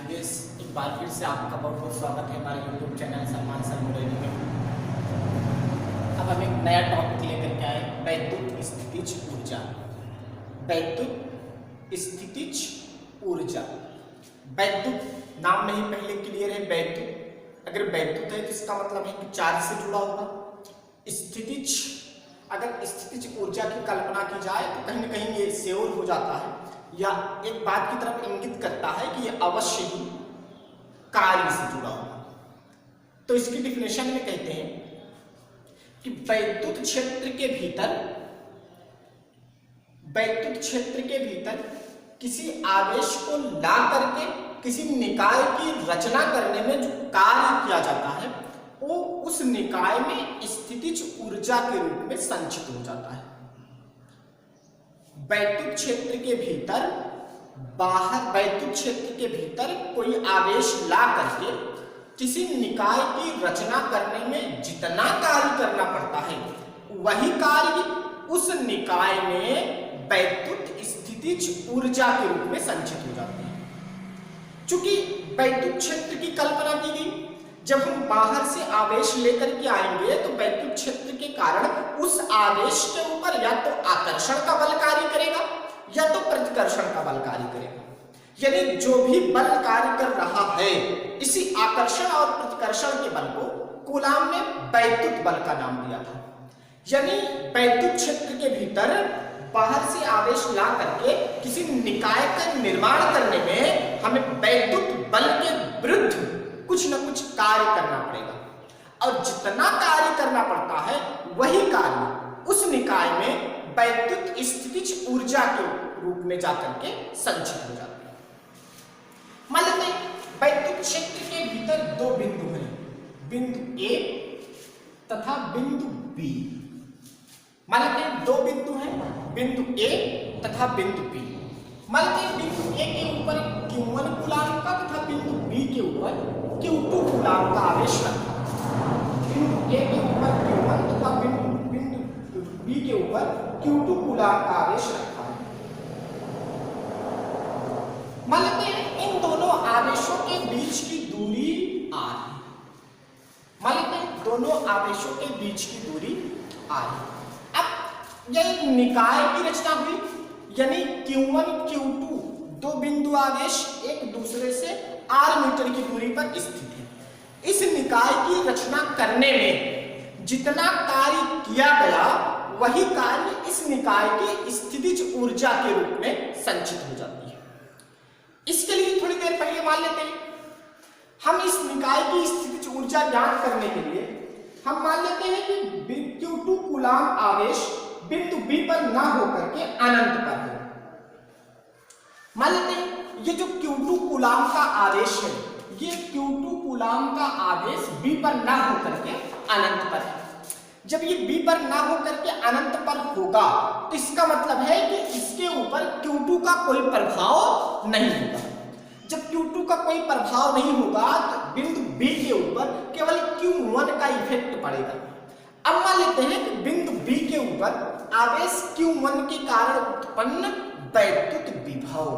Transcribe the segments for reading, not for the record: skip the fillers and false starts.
विदेश एक बार फिर से आपका बहुत बहुत स्वागत है हमारे YouTube चैनल सलमान सरमुरैनी में। अब हम एक नया टॉपिक लेकर के आए, वैद्युत स्थितिज ऊर्जा। वैद्युत स्थितिज ऊर्जा, वैद्युत नाम नहीं पहले क्लियर है। वैद्युत अगर वैद्युत है तो इसका मतलब है कि चार्ज से जुड़ा होगा। स्थितिज, अगर स्थितिज ऊर्जा की कल्पना की जाए तो कहीं ना कहीं ये श्योर हो जाता है या एक बात की तरफ इंगित करता है कि ये अवश्य ही कार्य से जुड़ा होगा। तो इसकी डिफिनेशन में कहते हैं कि वैद्युत क्षेत्र के भीतर किसी आवेश को ला करके किसी निकाय की रचना करने में जो कार्य किया जाता है वो उस निकाय में स्थितिज ऊर्जा के रूप में संचित हो जाता है। वैद्युत क्षेत्र के भीतर वैद्युत क्षेत्र के भीतर कोई आवेश ला करके किसी निकाय की रचना करने में जितना कार्य करना पड़ता है वही कार्य उस निकाय में वैद्युत स्थितिज ऊर्जा के रूप में संचित हो जाती है। चूंकि वैद्युत क्षेत्र की कल्पना की गई, जब हम बाहर से आवेश लेकर के आएंगे तो वैद्युत क्षेत्र के कारण उस आवेश के ऊपर या तो आकर्षण का बल कार्य करेगा या तो प्रतिकर्षण का बल कार्य करेगा। यानी जो भी बल कार्य कर रहा है, इसी आकर्षण और प्रतिकर्षण के बल को कूलाम ने वैद्युत बल का नाम दिया था। यानी वैद्युत क्षेत्र के भीतर बाहर से आवेश ला करके किसी निकाय का निर्माण करने में हमें वैद्युत बल के विरुद्ध कुछ न कुछ कार्य करना पड़ेगा और जितना कार्य करना पड़ता है वही कार्य उस निकाय में वैद्युत स्थितिज ऊर्जा के रूप में जाकर के संचित हो जाती है। मान लेते हैं वैद्युत क्षेत्र के भीतर दो बिंदु हैं, बिंदु ए तथा बिंदु बी। मान लेते हैं दो बिंदु हैं, बिंदु ए तथा बिंदु बी। मान लेते हैं बिंदु ए के ऊपर Q1 कूलाम का तथा बिंदु बी के ऊपर Q2 कूलाम का आवेश रखा। बिंदु ए के ऊपर Q1 तथा बिंदु बी के ऊपर Q2 कूलाम का आवेश रखा है। मान लेते हैं इन दोनों आवेशों के बीच की दूरी r है। मान लेते हैं दोनों आवेशों के बीच की दूरी r है। अब यह निकाय की रचना हुई, यानी Q1 Q2 दो बिंदु आवेश एक दूसरे से r मीटर की दूरी पर स्थित है। इस निकाय की रचना करने में जितना कार्य किया गया वही कार्य इस निकाय की स्थितिज ऊर्जा के रूप में संचित हो जाती है। इसके लिए थोड़ी देर पहले मान लेते हैं हम इस निकाय की स्थितिज ऊर्जा ज्ञात करने के लिए हम मान लेते हैं कि Q2 कूलाम आवेश बिंदु B पर ना होकर के अनंत पर है। मान लेते हैं ये जो Q2 कूलाम का आवेश है, ये Q2 कूलाम का आवेश B पर ना होकर के अनंत पर है। जब ये B पर ना होकर के अनंत पर होगा तो इसका मतलब है कि इसके ऊपर Q2 का कोई प्रभाव नहीं होगा। जब Q2 का कोई प्रभाव नहीं होगा तो बिंदु B के ऊपर केवल Q1 का इफेक्ट पड़ेगा। अब मान लेते हैं कि बिंदु B के ऊपर आवेश Q1 के कारण उत्पन्न वैद्युत विभव,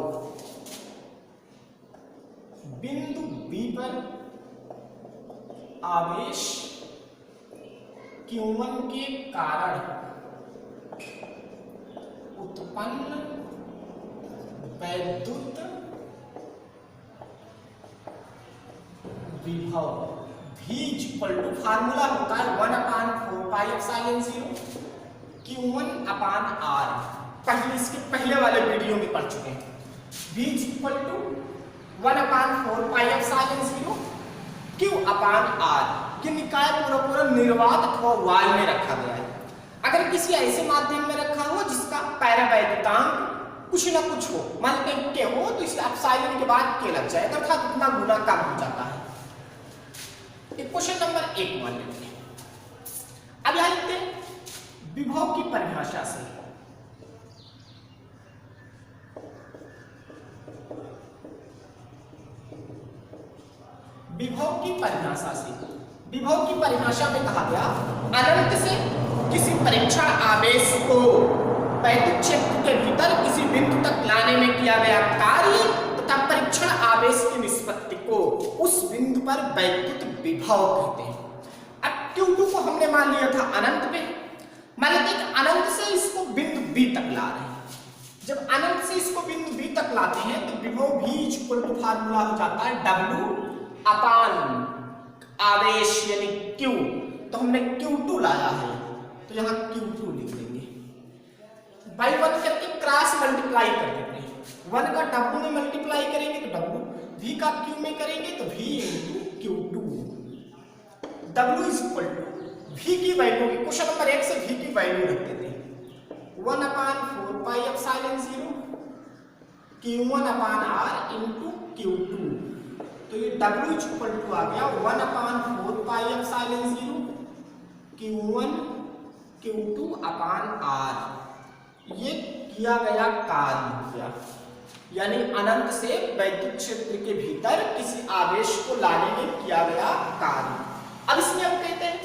बिंदु B पर आवेश Q1 के कारण उत्पन्न वैद्युत विभव V फार्मूला होता है 1/4πε0 Q1/r। इसके पहले वाले वीडियो में पढ़ चुके हैं। V 1/4πε0 Q/r। ये निकाय पूरा निर्वात अथवा वाय में रखा गया है। अगर किसी ऐसे माध्यम में रखा हो जिसका पैरावैद्युतांक कुछ ना कुछ हो, मान लेते हैं के हो तो इसे एप्सिलॉन के बाद के लग जाएगा अर्थात उतना गुना कम हो जाता है। क्वेश्चन नंबर 1 मान लेते हैं। अब यहां लिखते हैं विभव की परिभाषा से। विभव की परिभाषा में कहा गया अनंत से किसी परीक्षण आवेश को वैद्युत क्षेत्र के भीतर किसी बिंदु तक लाने में किया गया कार्य तथा परीक्षण आवेश की निष्पत्ति पर वैद्युत विभव कहते हैं। अब Q2 को हमने मान लिया था अनंत पे, मान लेते हैं अनंत से इसको बिंदु B तक ला रहे हैं। जब अनंत से इसको बिंदु B तक लाते हैं तो विभव V इक्वल टू फार्मूला हो जाता है W अपान आवेश यानी Q। तो हमने Q2 लाया है तो यहाँ Q2 लिख देंगे, बाई 1 करके क्रॉस मल्टीप्लाई कर देते हैं। 1 का W में मल्टीप्लाई करेंगे तो W, V का Q में करेंगे तो V into Q2। W is equal to V की वैल्यू, क्वेश्चन नंबर 1 से V की वैल्यू रख देते हैं 1 upon 4 pi epsilon 0 Q1 upon R into Q2। तो ये W इक्वल टू आ गया 1 upon 4 pi epsilon 0 Q1 Q2 upon R। ये किया गया कार्य हो गया, यानी अनंत से वैद्युत क्षेत्र के भीतर किसी आवेश को लाने में किया गया कार्य। अब इसमें हम कहते हैं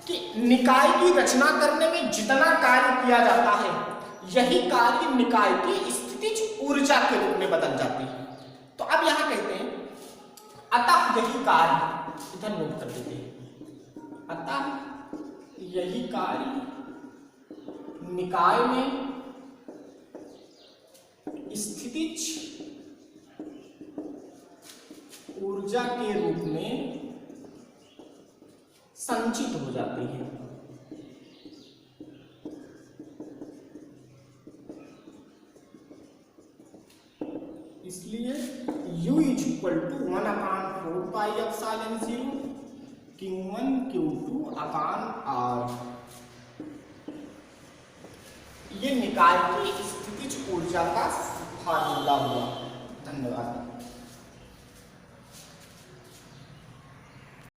कि निकाय की रचना करने में जितना कार्य किया जाता है यही कार्य निकाय की स्थितिज ऊर्जा के रूप में बदल जाती है। तो अब यहां कहते हैं अतः यही कार्य, इधर नोट कर देते हैं, अतः यही कार्य निकाय में स्थितिज ऊर्जा के रूप में संचित हो जाती है। इसलिए U is equal to 1 upon 4 pi epsilon 0 Q1 Q2 upon R। ये निकाय की स्थितिज ऊर्जा का फार्मूला हुआ। धन्यवाद।